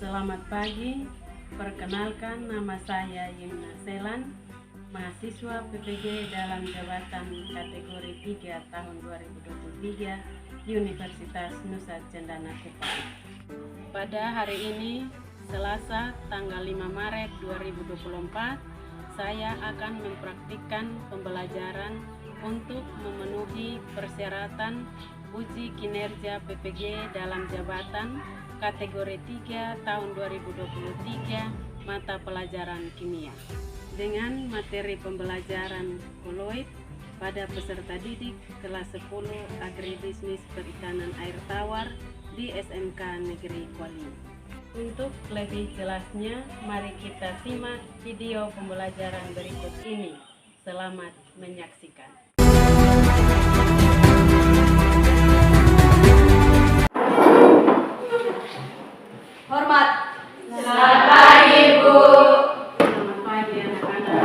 Selamat pagi, perkenalkan nama saya Yumna Selan, mahasiswa PPG dalam jabatan kategori 3 tahun 2023 Universitas Nusa Cendana Kupang. Pada hari ini, Selasa tanggal 5 Maret 2024, saya akan mempraktikkan pembelajaran untuk memenuhi persyaratan uji kinerja PPG dalam jabatan kategori 3 tahun 2023 mata pelajaran kimia dengan materi pembelajaran koloid pada peserta didik kelas 10 agribisnis perikanan air tawar di SMK Negeri Kuali. Untuk lebih jelasnya, mari kita simak video pembelajaran berikut ini. Selamat menyaksikan. Hormat. Selamat pagi, Bu. Selamat pagi, anak-anak.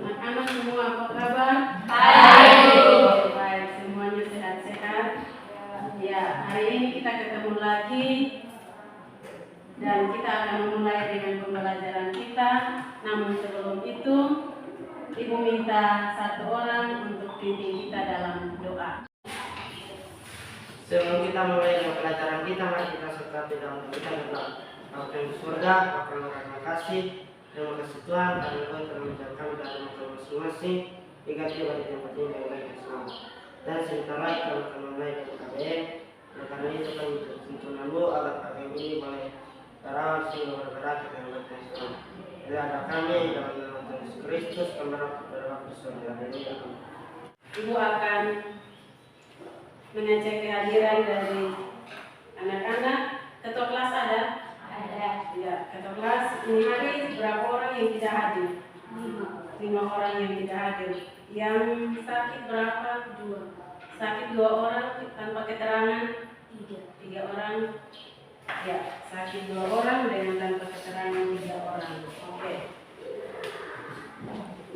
Anak-anak semua apa kabar? Baik, Bu. Baik, semuanya sehat-sehat. Ya, hari ini kita ketemu lagi dan kita akan memulai dengan pembelajaran kita. Namun sebelum itu, Ibu minta satu orang untuk pimpin kita dalam doa. Sebelum kita mulai dengan pelajaran kita, mari kita serta dalam doa tentang Bapa yang di surga, Bapa yang terima kasih Tuhan karena Engkau telah menjaga kami dalam masa masing-masing hingga tiba di tempat ini dengan baik dan selamat. Dan sebentar lagi kami akan mulai dengan KBM. Dan karena itu kami tuntunanmu agar KBM ini boleh terawat sehingga bergerak dengan baik dan selamat. Dan ada kami dalam nama Tuhan Yesus Kristus kami berdoa di surga. Ibu akan mengecek kehadiran dari anak-anak. Ketua kelas ada? Ada. Ya, ketua kelas ini hari berapa orang yang tidak hadir? 5 orang yang tidak hadir. Yang sakit berapa? 2. Sakit 2 orang tanpa keterangan? 3 orang. Ya, sakit 2 orang dengan tanpa keterangan 3 orang. Oke.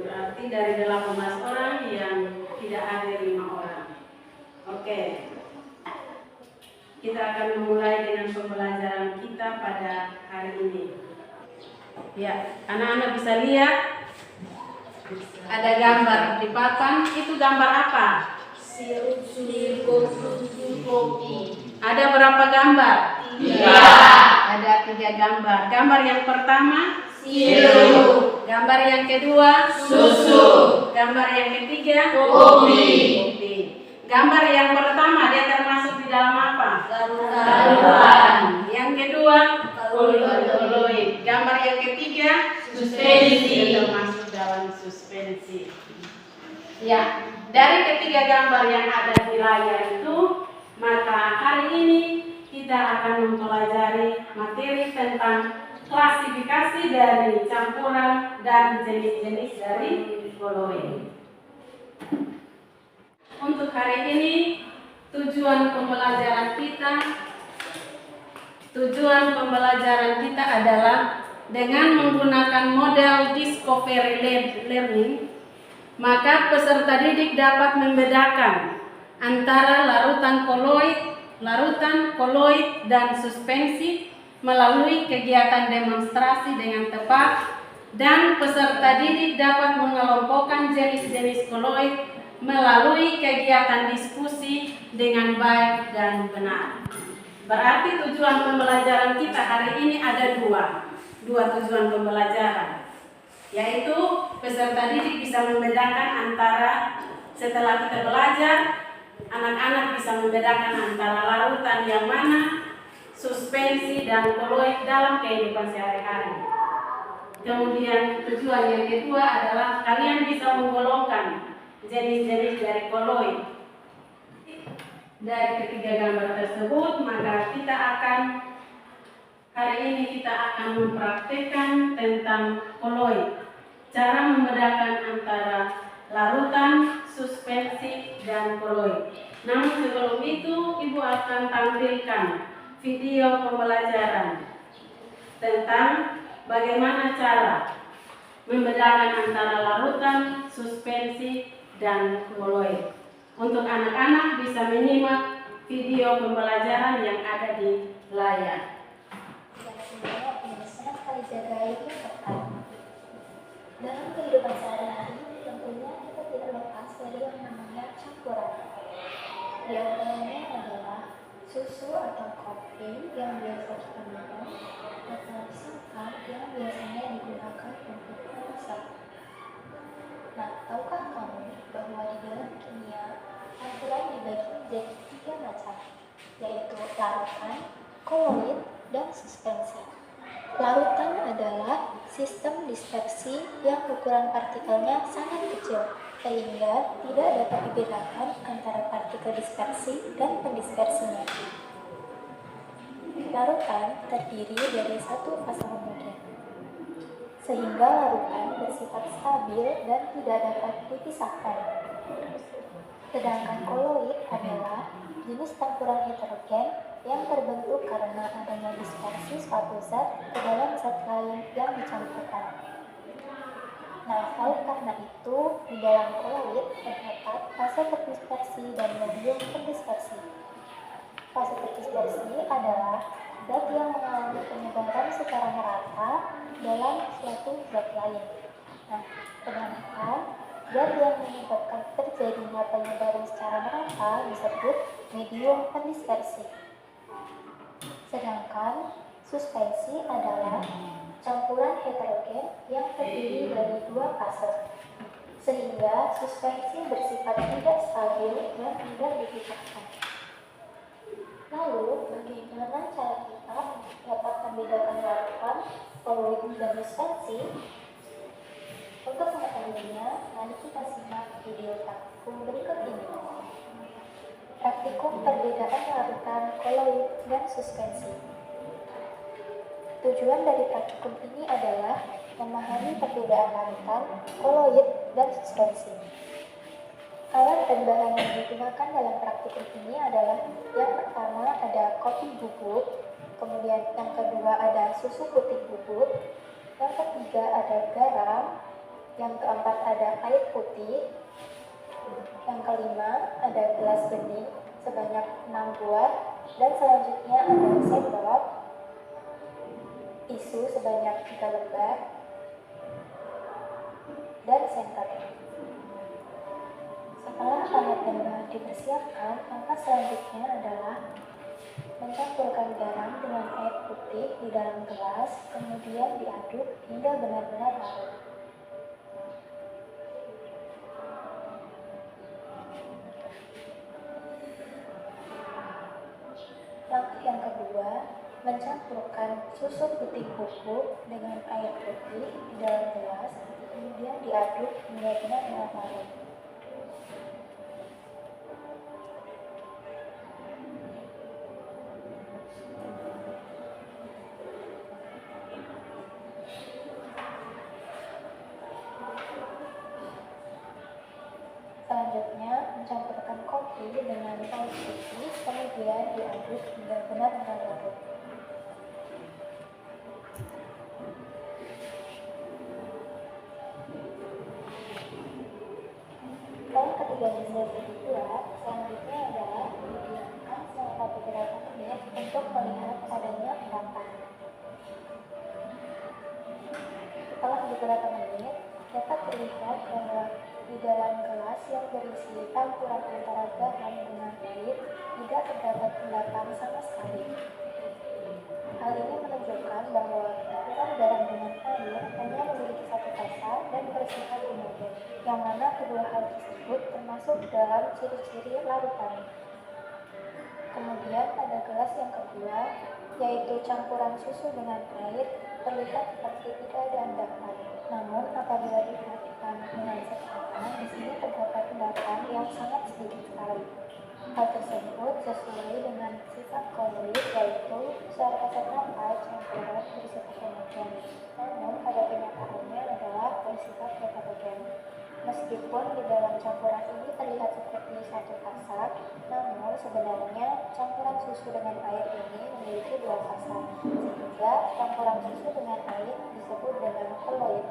Berarti dari 18 orang yang tidak hadir 5 orang. Oke. Kita akan memulai dengan pembelajaran kita pada hari ini. Ya, anak-anak bisa lihat ada gambar di papan. Itu gambar apa? Sirup susu kopi. Ada berapa gambar? 3. Ada 3 gambar. Gambar yang pertama Sirup. gambar yang kedua Susu. gambar yang ketiga Kopi. kopi. Gambar yang pertama dia termasuk di dalam apa? Larutan. Yang kedua Koloid. koloid. Gambar yang ketiga Suspensi. dia termasuk dalam suspensi. Ya, dari ketiga gambar yang ada di layar itu, maka hari ini kita akan mempelajari materi tentang klasifikasi dari campuran dan jenis-jenis dari koloid. Untuk hari ini tujuan pembelajaran kita adalah dengan menggunakan model discovery learning, maka peserta didik dapat membedakan antara larutan koloid dan suspensi melalui kegiatan demonstrasi dengan tepat, dan peserta didik dapat mengelompokkan jenis-jenis koloid melalui kegiatan diskusi dengan baik dan benar. Berarti tujuan pembelajaran kita hari ini ada dua tujuan pembelajaran, yaitu peserta didik bisa membedakan antara, setelah kita belajar, anak-anak bisa membedakan antara larutan yang mana, suspensi dan koloid dalam kehidupan sehari-hari. Kemudian tujuan yang kedua adalah kalian bisa menggolongkan jenis-jenis dari koloid. Dari ketiga gambar tersebut, maka hari ini kita akan mempraktikkan tentang koloid. Cara membedakan antara larutan, suspensi, dan koloid. Namun sebelum itu, Ibu akan tampilkan video pembelajaran tentang bagaimana cara membedakan antara larutan, suspensi, dan koloid. untuk anak-anak bisa menyimak video pembelajaran yang ada di layar. Yang kedua, ini senang kali jaga air yang tepat. Dalam kehidupan sehari-hari, tentunya kita tidak lepas dari yang namanya campuran. Di antaranya adalah susu atau kopi yang biasa kita minum, atau santan yang biasanya digunakan untuk memasak. Nah, tahukah kamu bahwa di dalam kimia, campuran dibagi menjadi 3 macam, yaitu larutan, koloid, dan suspensi. Larutan adalah sistem dispersi yang ukuran partikelnya sangat kecil, sehingga tidak dapat dibedakan antara partikel dispersi dan pendispersinya. Larutan terdiri dari satu fase homogen, sehingga larutan bersifat stabil dan tidak dapat dipisahkan. Sedangkan koloid adalah jenis campuran heterogen yang terbentuk karena adanya dispersi suatu zat ke dalam zat lain yang dicampurkan. Nah, oleh karena itu, di dalam koloid terdapat fase terdispersi dan medium terdispersi. Fase terdispersi adalah zat yang mengalami penyebaran secara merata dalam suatu zat lain. Nah, sedangkan zat yang menyebabkan terjadinya penyebaran secara merata disebut medium terdispersi. Sedangkan suspensi adalah campuran heterogen yang terdiri dari 2 fase, sehingga suspensi bersifat tidak stabil dan tidak dipisahkan. Lalu, bagaimana cara kita dapat membedakan larutan, koloid, dan suspensi? Untuk mengetahuinya, mari kita simak video praktikum berikut ini. Praktikum perbedaan larutan, koloid, dan suspensi. Tujuan dari praktikum ini adalah memahami perbedaan larutan, koloid, dan suspensi. Alat dan bahan yang digunakan dalam praktikum ini adalah yang pertama ada kopi bubuk, kemudian yang kedua ada susu putih bubuk, yang ketiga ada garam, yang keempat ada air putih, yang kelima ada gelas bening sebanyak 6 buah, dan selanjutnya ada sendok, tisu sebanyak 3 lembar, dan senter. Setelah alat dan bahan dipersiapkan, langkah selanjutnya adalah mencampurkan garam dengan air putih di dalam gelas, kemudian diaduk hingga benar-benar larut. Langkah yang kedua, mencampurkan susu putih bubuk dengan air putih di dalam gelas, kemudian diaduk hingga benar-benar larut. Selanjutnya, mencampurkan kopi dengan air putih, kemudian diaduk hingga benar-benar larut. Setelah ketiga hasil dibuat, selanjutnya adalah didiamkan selama beberapa menit untuk melihat adanya endapan. Setelah beberapa menit, dapat terlihat bahwa di dalam gelas yang berisi campuran antara garam dengan air tidak terdapat endapan sama sekali. Hal ini menunjukkan bahwa campuran garam dengan air hanya memiliki satu fasa dan bersifat homogen, yang mana kedua hal tersebut termasuk dalam ciri-ciri larutan. Kemudian pada gelas yang kedua, yaitu campuran susu dengan air, terlihat seperti tidak ada endapan. Namun apabila diperhatikan dengan seksama, di sini terdapat endapan yang sangat sedikit sekali. Hal tersebut sesuai dengan sifat koloid, yaitu secara kasat mata campuran bersifat homogen. Namun pada kenyataannya adalah bersifat heterogen. Meskipun di dalam campuran ini terlihat seperti satu fasa, namun sebenarnya campuran susu dengan air ini memiliki 2 fasa, sehingga campuran susu dengan air disebut dengan koloid.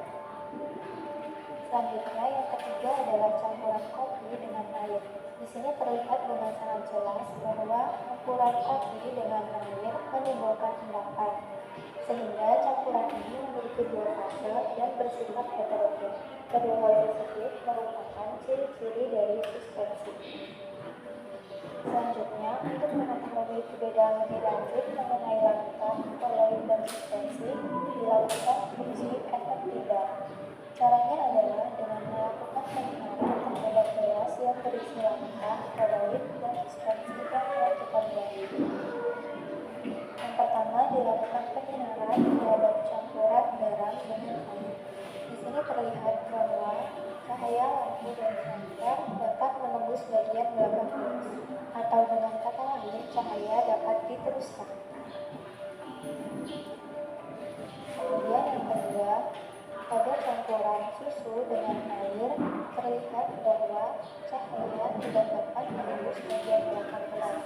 Selanjutnya yang ketiga adalah campuran kopi dengan air. Di sini terlihat dengan sangat jelas bahwa campuran kopi dengan air menimbulkan endapan, sehingga campuran ini memiliki dua fase dan bersifat heterogen. Kedua hal tersebut merupakan ciri-ciri dari suspensi. Selanjutnya, untuk mengetahui perbedaan lebih lanjut mengenai larutan, koloid, dan suspensi, dilakukan uji efek tidak. Caranya adalah dengan melakukan pengenalan terhadap gelas yang berisi larutan, koloid, dan suspensi yang menentukan garis. Yang pertama, dilakukan penyinaran terhadap campuran garam dengan air. Di sini terlihat bahwa cahaya lampu dan senter dapat menembus bagian belakang gelas, atau dengan kata lain, cahaya dapat diteruskan. Kemudian yang kedua, pada campuran susu dengan air, terlihat bahwa cahaya tidak dapat menembus bagian belakang gelas,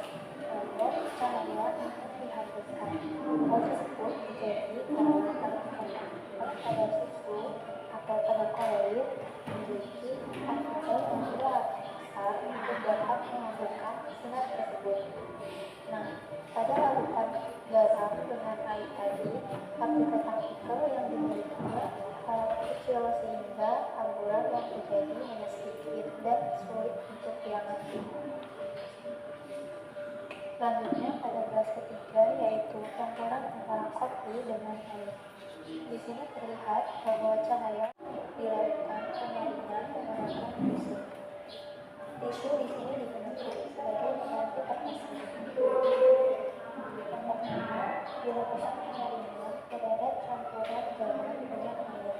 namun cahaya akan dihembuskan. Hal tersebut terjadi karena pada susu atau pada koloid memiliki partikel yang relatif besar untuk dapat menghasilkan sinar tersebut. Nah, pada larutan garam dengan air tadi, partikel-partikel yang dimilikinya sangat kecil sehingga hamburan yang terjadi hanya sedikit dan sulit untuk diamati. Selanjutnya pada gelas ketiga, yaitu campuran antara kopi dengan air. Di sini terlihat bahwa cahaya dilakukan penyaringan menggunakan tisu. Tisu di sini digunakan sebagai pengganti kertas. Yang pertama, dilakukan penyaringan terhadap campuran garam dengan air.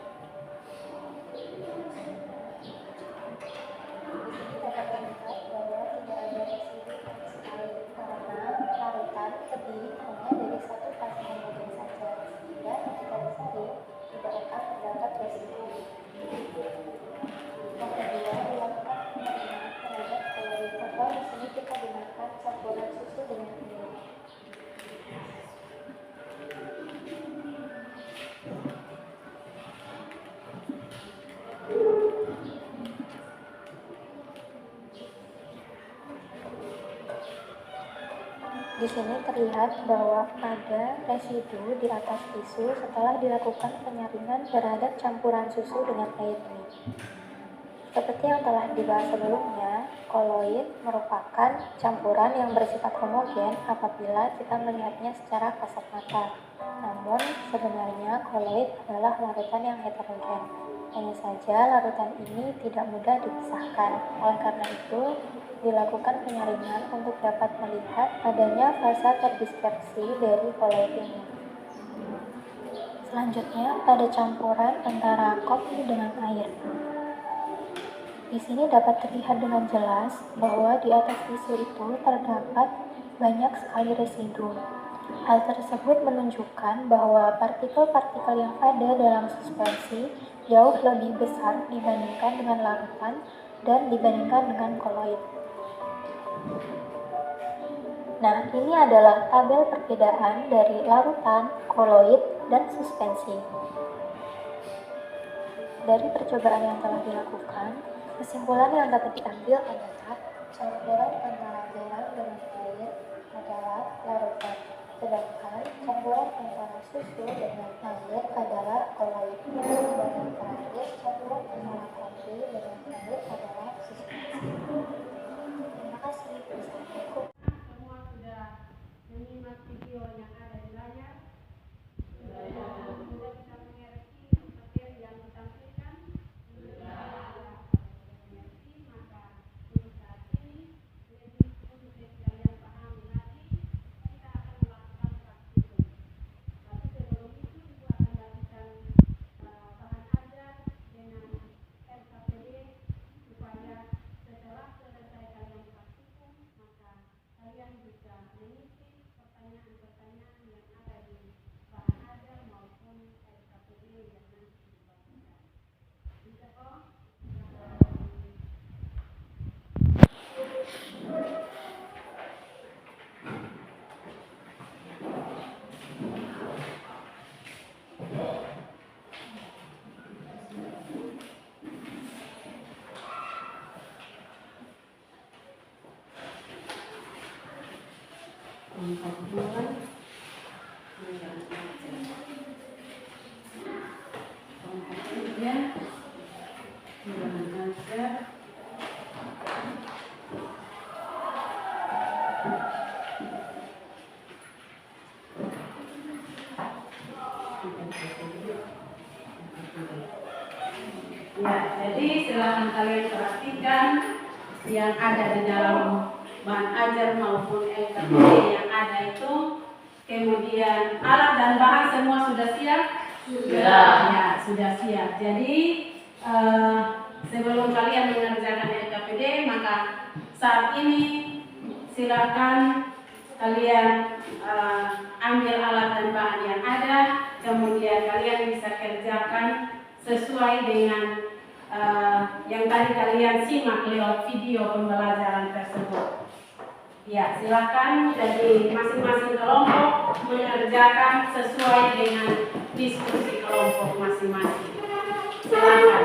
Di sini dapat terlihat bahwa tidak ada residu sama sekali karena larutan terdiri hanya dari satu fase homogen saja, sehingga ketika disaring tidak akan terdapat residu. Yang kedua, dilakukan penyaringan terhadap koloid, atau di sini kita gunakan campuran susu dengan air. Di sini terlihat bahwa ada residu di atas tisu setelah dilakukan penyaringan terhadap campuran susu dengan air ini. Seperti yang telah dibahas sebelumnya, koloid merupakan campuran yang bersifat homogen apabila kita melihatnya secara kasat mata. Namun, sebenarnya koloid adalah larutan yang heterogen. Hanya saja larutan ini tidak mudah dipisahkan. Oleh karena itu, dilakukan penyaringan untuk dapat melihat adanya fase terdispersi dari koloid ini. Selanjutnya, pada campuran antara kopi dengan air. Di sini dapat terlihat dengan jelas bahwa di atas tisu itu terdapat banyak sekali residu. Hal tersebut menunjukkan bahwa partikel-partikel yang ada dalam suspensi jauh lebih besar dibandingkan dengan larutan dan dibandingkan dengan koloid. Nah, ini adalah tabel perbedaan dari larutan, koloid, dan suspensi. Dari percobaan yang telah dilakukan, kesimpulan yang dapat diambil adalah campuran antara garam dengan air adalah larutan, sedangkan campuran antara susu dengan air adalah koloid, dan yang terakhir campuran antara kopi dengan air adalah suspensi. Terima kasih. Assalamualaikum. Semua sudah menyimak video yang ada di layar. Sudah bisa mengerti materi yang ditampilkan. Mengerti, maka untuk saat ini lebih untuk kalian pahami lagi, kita akan melakukan praktikum. Tapi sebelum itu Ibu akan lakukan bahan ajar dengan RKPD supaya setelah Kelompok 2 kelompok 3 bilangan ajar ya. Jadi silakan kalian perhatikan yang ada di dalam bahan ajar maupun LKPD yang ada itu. Kemudian alat dan bahan semua sudah siap? Sudah. Ya, sudah siap. Jadi sebelum kalian mengerjakan LKPD, maka saat ini silakan kalian ambil alat dan bahan yang ada, kemudian kalian bisa kerjakan sesuai dengan yang tadi kalian simak lewat video pembelajaran tersebut. Ya, silakan dari masing-masing kelompok mengerjakan sesuai dengan diskusi kelompok masing-masing. Silakan.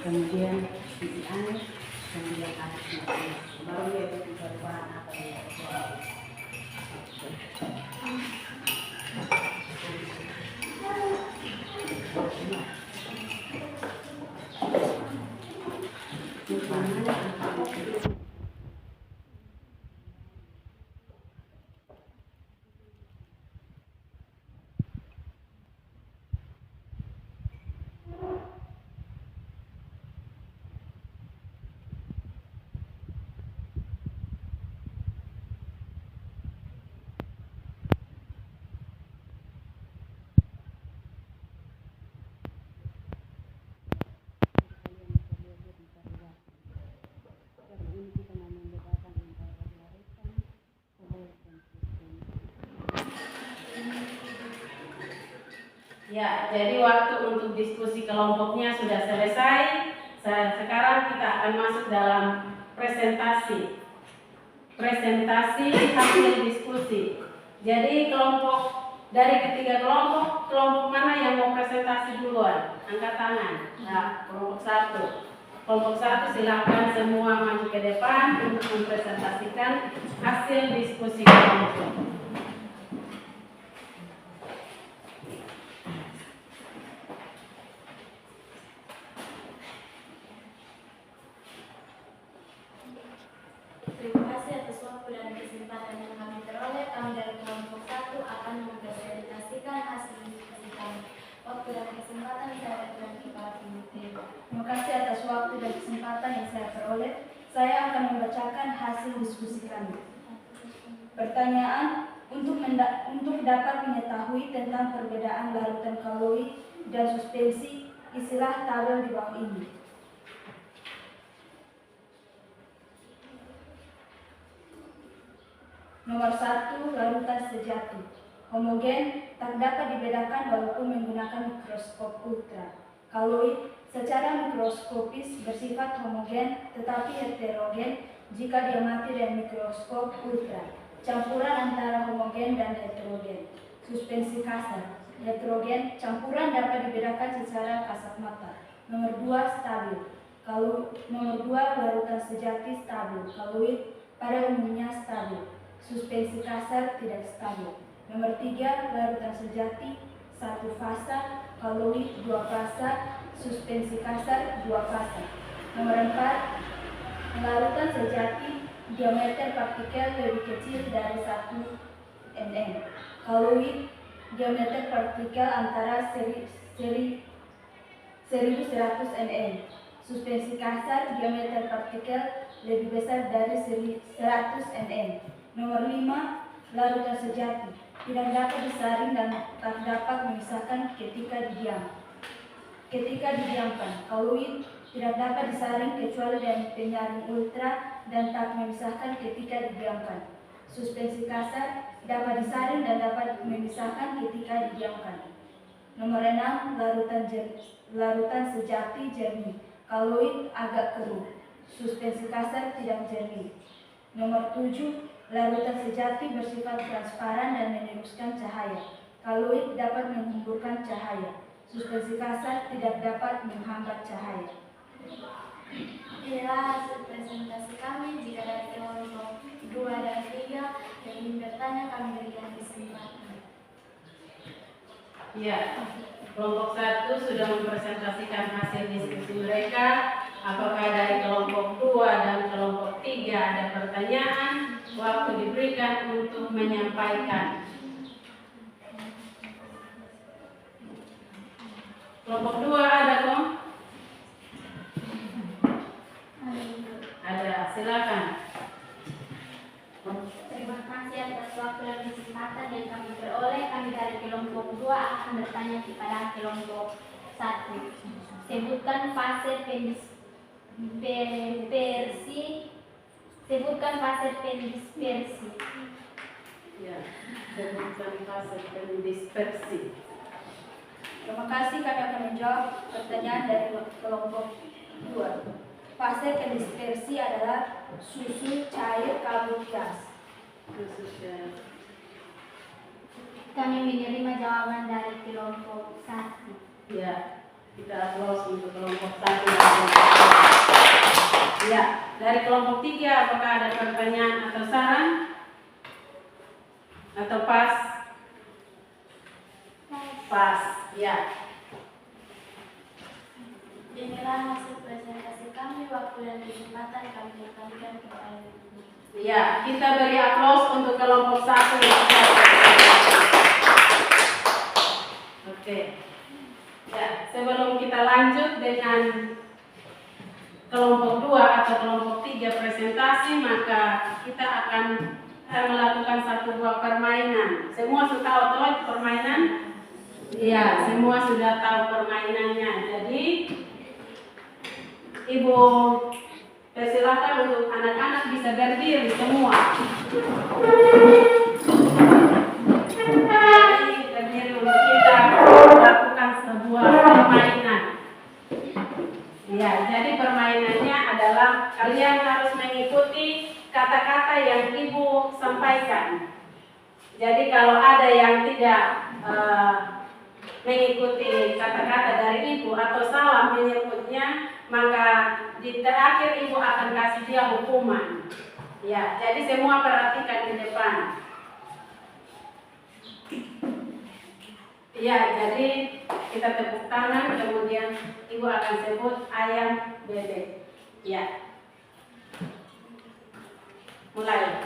Kemudian isi air, kemudian air, baru dia berbahan apa ya. Ya, jadi waktu untuk diskusi kelompoknya sudah selesai. Sekarang kita akan masuk dalam presentasi hasil diskusi. Jadi dari ketiga kelompok mana yang mau presentasi duluan? Angkat tangan. Nah, kelompok 1. Kelompok 1 silakan semua maju ke depan untuk mempresentasikan hasil diskusi kelompok. Terima kasih atas waktu dan kesempatan yang kami peroleh. Kami dari kelompok 1 akan mempresentasikan hasil diskusi kami. Waktu dan kesempatan saya berikan kepada Timothy. Terima kasih atas waktu dan kesempatan yang saya peroleh. Saya akan membacakan hasil diskusi kami. Pertanyaan untuk dapat mengetahui tentang perbedaan larutan kalori dan suspensi, isilah tabel di bawah ini. Nomor 1, larutan sejati. Homogen tak dapat dibedakan walaupun menggunakan mikroskop ultra. Kaloid secara mikroskopis bersifat homogen tetapi heterogen jika diamati dengan mikroskop ultra. Campuran antara homogen dan heterogen. Suspensi kasar. Heterogen, campuran dapat dibedakan secara kasat mata. Nomor 2, stabil. Nomor 2, larutan sejati stabil. Kaloid pada umumnya stabil. Suspensi kasar tidak stabil. Nomor 3, larutan sejati 1 fasa, kaloid 2 fasa, suspensi kasar 2 fasa. Nomor 4, larutan sejati diameter partikel lebih kecil dari 1 nm. Kaloid diameter partikel antara 1100 nm. Suspensi kasar diameter partikel lebih besar dari 100 nm. Nomor 5, larutan sejati tidak dapat disaring dan tak dapat memisahkan ketika didiamkan. Koloid tidak dapat disaring kecuali dengan penyaring ultra dan tak memisahkan ketika didiamkan. Suspensi kasar dapat disaring dan dapat memisahkan ketika didiamkan. Nomor 6, larutan sejati jernih. Koloid agak keruh. Suspensi kasar tidak jernih. Nomor 7, larutan sejati bersifat transparan dan menembuskan cahaya. Koloid dapat menghemburkan cahaya. Suspensi kasar tidak dapat menghambat cahaya. Inilah hasil presentasi kami. Jika dari kelompok 2 dan 3 yang ingin bertanya, kami berikan kesempatan. Ya, kelompok 1 sudah mempresentasikan hasil diskusi mereka. Apakah dari kelompok 2 dan kelompok 3 ada pertanyaan? Waktu diberikan untuk menyampaikan. Kelompok 2 ada kok? Ada, silakan. Terima kasih atas waktu dan kesempatan yang kami peroleh. Kami dari kelompok 2 akan bertanya kepada kelompok 1. Sebutkan fase pendispersi. Ya, sebutkan fase pendispersi. Terima kasih, kami akan menjawab pertanyaan dari kelompok 2. Fase pendispersi adalah susu cair kabut gas. Kami menerima jawaban dari kelompok 1. Ya, kita aplaus untuk kelompok 1. Ya, dari kelompok 3 apakah ada pertanyaan atau saran? Atau pas? Pas, ya. Inilah hasil presentasi kami. Waktu dan kesempatan kami kembalikan kepada ibu. Ya, kita beri aplaus untuk kelompok 1. Oke. Ya, sebelum kita lanjut dengan kelompok 2 atau kelompok 3 presentasi, maka kita akan melakukan satu buah permainan. Semua sudah tahu toh permainan? Iya, semua sudah tahu permainannya. Jadi Ibu persilakan untuk anak-anak bisa berdiri semua. Jadi berdiri untuk kita lakukan sebuah permainan. Ya, jadi permainannya adalah kalian harus mengikuti kata-kata yang Ibu sampaikan. Jadi kalau ada yang tidak mengikuti kata-kata dari Ibu atau salah menyebutnya, maka di terakhir Ibu akan kasih dia hukuman. Ya, jadi semua perhatikan di depan. Ya, jadi kita tepuk tangan, kemudian Ibu akan sebut ayam bebek. Ya. Mulai.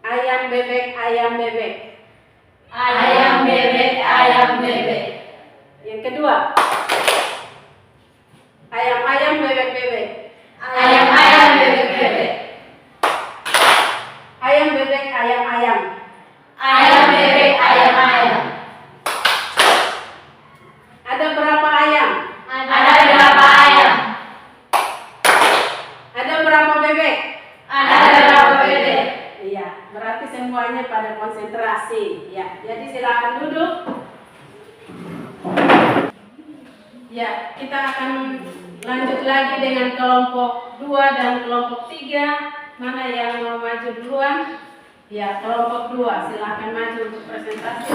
Ayam bebek, ayam bebek. Ayam bebek, ayam bebek. Yang kedua. Ayam-ayam bebek-bebek. Ayam-ayam bebek-bebek. Ayam bebek, ayam-ayam. Ayam bebek, ayam-ayam. Ada berapa ayam? Ada berapa ayam? Ada berapa bebek? Ada berapa bebek? Iya, berarti semuanya pada konsentrasi. Ya, jadi silakan duduk. Ya, kita akan lanjut lagi dengan kelompok 2 dan kelompok 3. Mana yang mau maju duluan? Ya, kelompok 2 silakan maju untuk presentasi.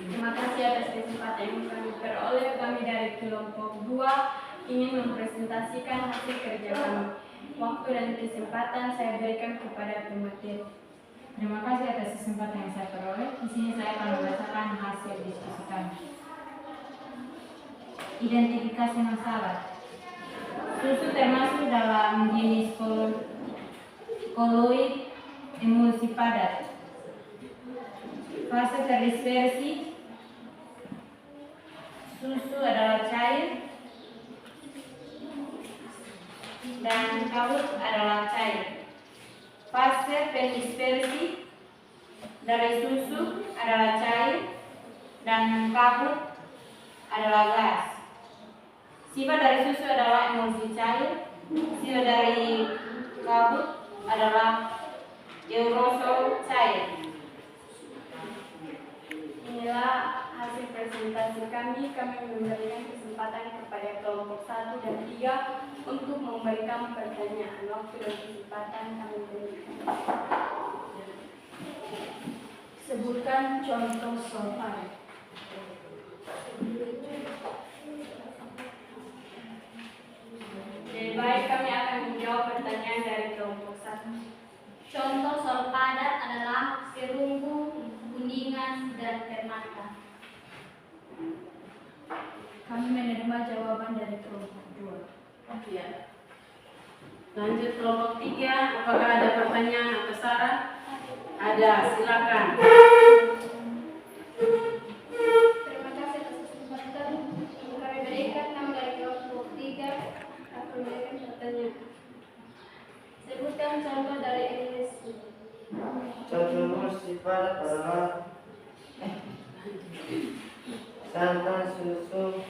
Terima kasih atas kesempatan yang kami peroleh. Kami dari kelompok 2 ingin mempresentasikan hasil kerja kami. Waktu dan kesempatan saya berikan kepada pemateri. Terima kasih atas kesempatan yang saya peroleh. Di sini saya akan membacakan hasil diskusi kami. Identifikasi masalah. Susu termasuk dalam jenis koloid emulsi padat. Fase terdispersi. Susu adalah cair. dan kabut adalah cair. Fase pendispersi dari susu adalah cair dan kabut adalah gas. Sifat dari susu adalah emulsi cair, sifat dari kabut adalah aerosol cair. Inilah hasil presentasi kami. Kami memberikan kesempatan kepada kelompok 1 dan 3 untuk memberikan pertanyaan. Waktu dan kesempatan kami berikan. Sebutkan contoh soal. Jadi baik, kami akan menjawab pertanyaan dari kelompok 1. Contoh sol padat adalah perunggu, kuningan, dan permata. Kami menerima jawaban dari kelompok 2. Ya. Lanjut kelompok 3, apakah ada pertanyaan atau saran? Ada, silakan. Terima kasih atas kesempatan yang kami berikan. Kami dari kelompok 3 akan memberikan pertanyaan. Sebutkan contoh dari Indonesia. Contoh sifat adalah santan, susu,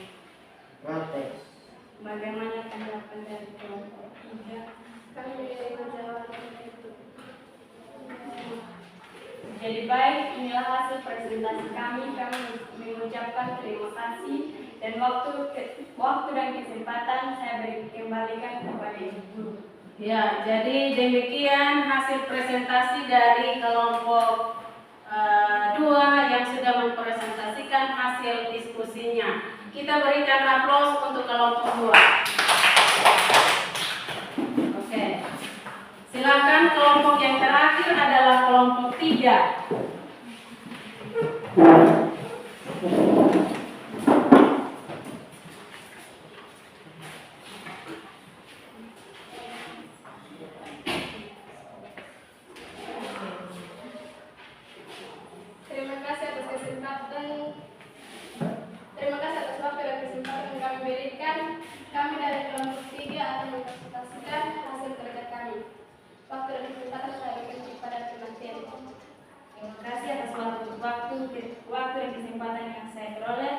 latex. Bagaimana tanggapan dari kelompok 3? Kami menerima jawaban itu. Jadi baik, inilah hasil presentasi kami. Kami mengucapkan terima kasih dan waktu dan kesempatan saya kembalikan kepada Ibu Guru. Ya, jadi demikian hasil presentasi dari kelompok 2 yang sudah mempresentasikan hasil diskusinya. Kita berikan aplaus untuk kelompok 2. Oke. Silakan kelompok yang terakhir adalah kelompok 3. Terima kasih atas kesempatan. Terima kasih atas waktu dan kesempatan yang kami berikan. Kami dari kelompok 3 akan mempresentasikan hasil kerja kami. Waktu dan kesempatan saya berikan kepada pemateri. Terima kasih atas waktu dan kesempatan yang saya peroleh.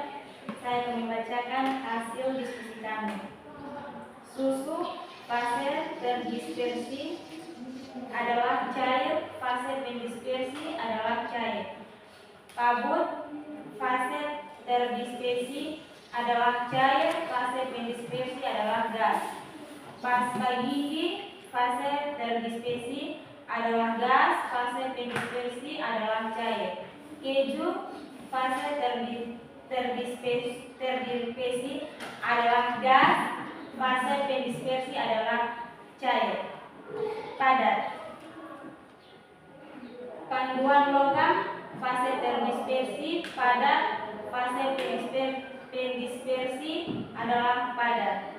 Saya akan membacakan hasil diskusi kami. Susu fase terdispersi adalah cair, fase pendispersi adalah cair. Kabut fase terdispersi adalah cair, fase pendispersi adalah gas. Pasta gigi fase terdispersi adalah gas, fase pendispersi adalah cair. Keju fase terdispersi adalah gas, fase pendispersi adalah cair. Padat. Panduan logam fase terdispersi padat, fase pendispersi adalah padat.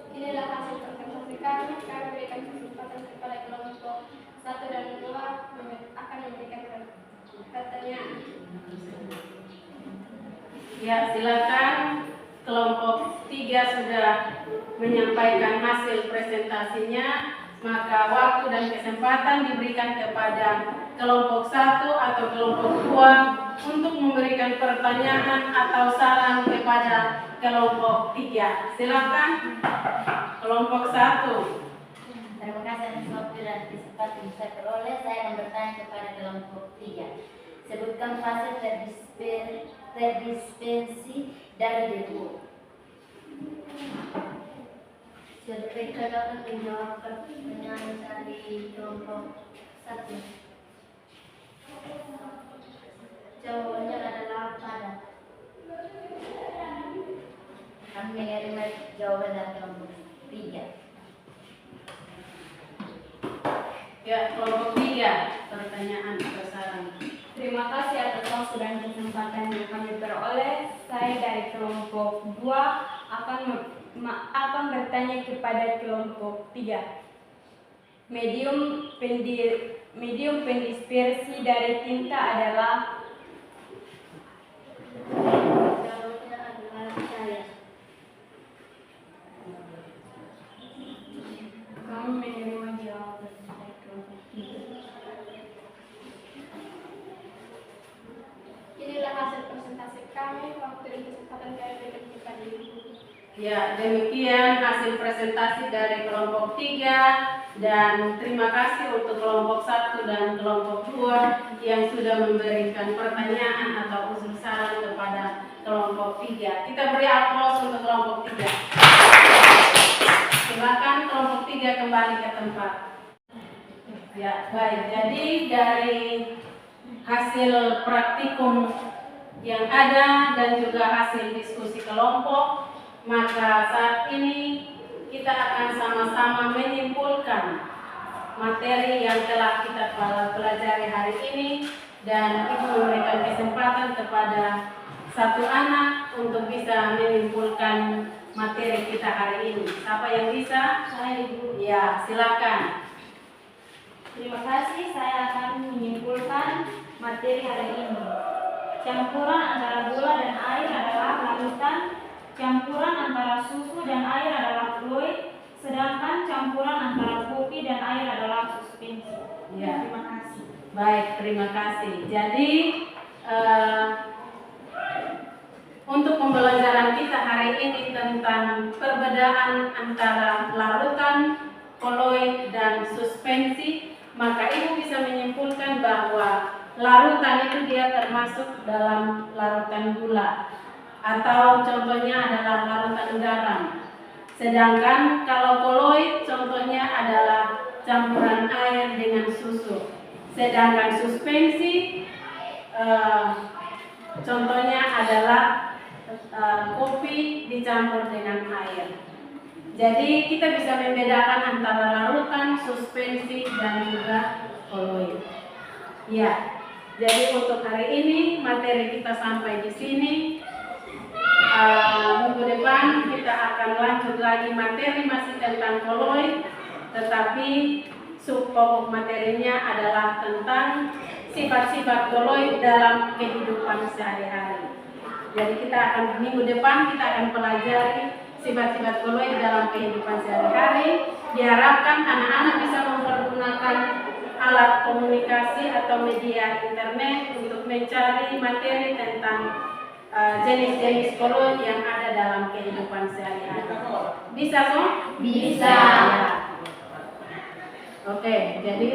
Inilah hasil presentasi kami. Kami berikan kesempatan kepada kelompok 1 dan 2 akan memberikan pertanyaan. Ya, silakan. Kelompok 3 sudah menyampaikan hasil presentasinya, maka waktu dan kesempatan diberikan kepada kelompok 1 atau kelompok 2 untuk memberikan pertanyaan atau saran kepada kelompok 3. Silakan kelompok 1. Terima kasih atas waktu dan kesempatan yang saya peroleh. Saya akan bertanya kepada kelompok 3. Sebutkan fase terdispersi dari debu. Mereka dapat menjawab pertanyaan dari kelompok 1. Jawabannya adalah padat. Kami menerima jawaban dari kelompok 3. Ya, kelompok 3, pertanyaan atau saran. Terima kasih atas waktu dan kesempatan yang kami peroleh. Saya dari kelompok 2 akan bertanya kepada kelompok 3. Medium pendispersi dari tinta adalah Jawabannya adalah cair. Ya, demikian hasil presentasi dari kelompok 3 dan terima kasih untuk kelompok 1 dan kelompok 2 yang sudah memberikan pertanyaan atau usul saran kepada kelompok 3. Kita beri aplaus untuk kelompok 3. Silakan kelompok 3 kembali ke tempat. Ya, baik. Jadi dari hasil praktikum yang ada dan juga hasil diskusi kelompok, maka saat ini kita akan sama-sama menyimpulkan materi yang telah kita pelajari hari ini, dan Ibu memberikan kesempatan kepada satu anak untuk bisa menyimpulkan materi kita hari ini. Siapa yang bisa? Saya Ibu. Ya, silakan. Terima kasih, saya akan menyimpulkan materi hari ini. Campuran antara gula dan air adalah larutan, campuran antara susu dan air adalah fluid, sedangkan campuran antara kopi dan air adalah suspensi. Ya. Terima kasih. Baik, terima kasih. Jadi untuk pembelajaran kita hari ini tentang perbedaan antara larutan, koloid, dan suspensi, maka Ibu bisa menyimpulkan bahwa larutan itu dia termasuk dalam larutan gula, atau contohnya adalah larutan garam. Sedangkan kalau koloid contohnya adalah campuran air dengan susu. Sedangkan suspensi contohnya adalah kopi dicampur dengan air. Jadi kita bisa membedakan antara larutan, suspensi, dan juga koloid. Ya. Jadi untuk hari ini materi kita sampai di sini. Minggu depan kita akan lanjut lagi materi masih tentang koloid, tetapi subpokok materinya adalah tentang sifat-sifat koloid dalam kehidupan sehari-hari. Jadi kita akan minggu depan kita akan pelajari sifat-sifat koloid dalam kehidupan sehari-hari. Diharapkan anak-anak bisa mempergunakan alat komunikasi atau media internet untuk mencari materi tentang jenis-jenis koloid yang ada dalam kehidupan sehari-hari. Bisa kok? Bisa. Ya. Oke, jadi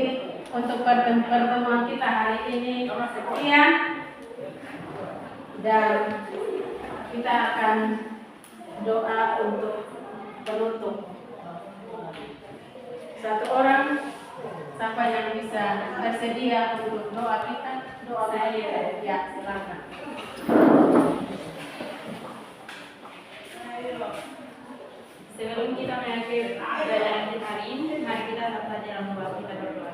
untuk pertemuan kita hari ini sekian, dan kita akan doa untuk penutup. Satu orang, siapa yang bisa bersedia untuk doa kita? Doa saya, ya silakan. Sebelum kita mengakhiri pelajaran kita hari ini, mari kita tetap dalam doa kita berdoa.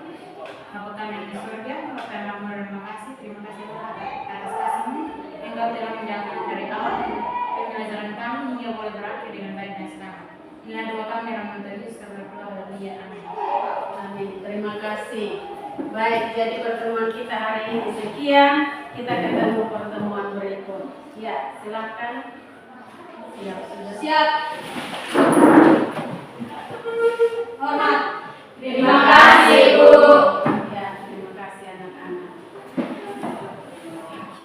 Bapa kami di surga, Bapa kami terima kasih Tuhan atas kasih-Mu. Engkau telah menjadikan dari awal pembelajaran kami hingga boleh berakhir dengan baik dan selamat. Inilah doa kami dalam nama Yesus Kristus. Amin. Amin. Terima kasih. Baik, jadi pertemuan kita hari ini sekian. Kita ketemu pertemuan berikut. Ya, silakan. Siap. Siap.